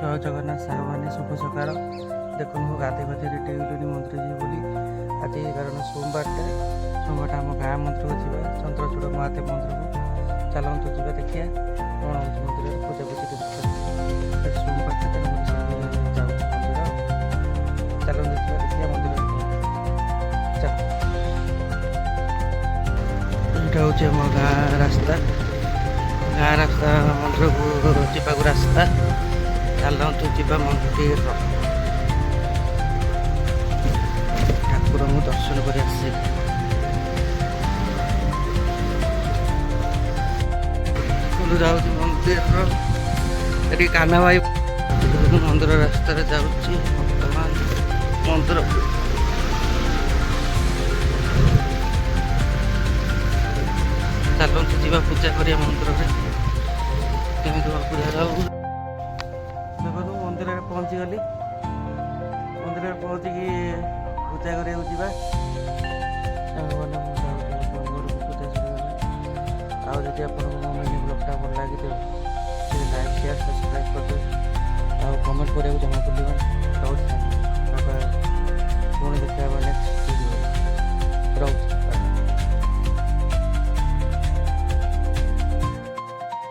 ଜୟ ଜଗନ୍ନାଥ ସାଙ୍ଗମାନେ ଶୁଭ ସକାଳ। ଦେଖନ୍ତୁ ମୁଁ ଗାଧୋଇ ପାଧୋଇ ରେଡ଼ି ହେଇଗଲିଣି ମନ୍ଦିର ଯିବି ବୋଲି ଆଜି, କାରଣ ସୋମବାରଟା ଆମ ଗାଁ ମନ୍ଦିରକୁ ଯିବା, ଚନ୍ଦ୍ରଚୂଡ଼ ମହାଦେବ ମନ୍ଦିରକୁ। ଚାଲନ୍ତୁ ଯିବା, ଦେଖିବା କ'ଣ ହେଉଛି ମନ୍ଦିରରେ ପୂଜାପୂଜି ଦେଖିବା। ସୋମବାରଟା ତେଣୁ ଯାଉଛି ମନ୍ଦିର। ଚାଲନ୍ତୁ ଯିବା, ଦେଖିବା ମନ୍ଦିର। ଚାଲ, ଏଇଟା ହେଉଛି ଆମ ଗାଁ ରାସ୍ତା ମନ୍ଦିରକୁ ଯିବାକୁ ରାସ୍ତା। ଚାଲନ୍ତୁ ଯିବା ମନ୍ଦିର, ଠାକୁରଙ୍କୁ ଦର୍ଶନ କରି ଆସିବି। ଯାଉଛି ମନ୍ଦିର, ଏଠି କାହ୍ନା ଭାଇ ମନ୍ଦିର ରାସ୍ତାରେ ଯାଉଛି ବର୍ତ୍ତମାନ ମନ୍ଦିରକୁ। ଚାଲନ୍ତୁ ଯିବା ପୂଜା କରିବା ମନ୍ଦିରରେ। କେମିତି ପୂଜା ଯାଉ, ଦେଖନ୍ତୁ ମନ୍ଦିରରେ ପହଞ୍ଚିଗଲି। ମନ୍ଦିରରେ ପହଞ୍ଚିକି ପୂଜା କରିବାକୁ ଯିବା। ପୂଜା ସରିଗଲା। ଆଉ ଯଦି ଆପଣଙ୍କୁ ମୋ ମିନି ବ୍ଲଗ୍ଟା ଭଲ ଲାଗିଥିବ ଟିକେ ଲାଇକ୍ ସେୟାର ସବସ୍କ୍ରାଇବ୍ କରିଦେବେ, ଆଉ କମେଣ୍ଟ କରିବାକୁ ଜମା ଭୁଲିବନି। ରହୁଛି, ପୁଣି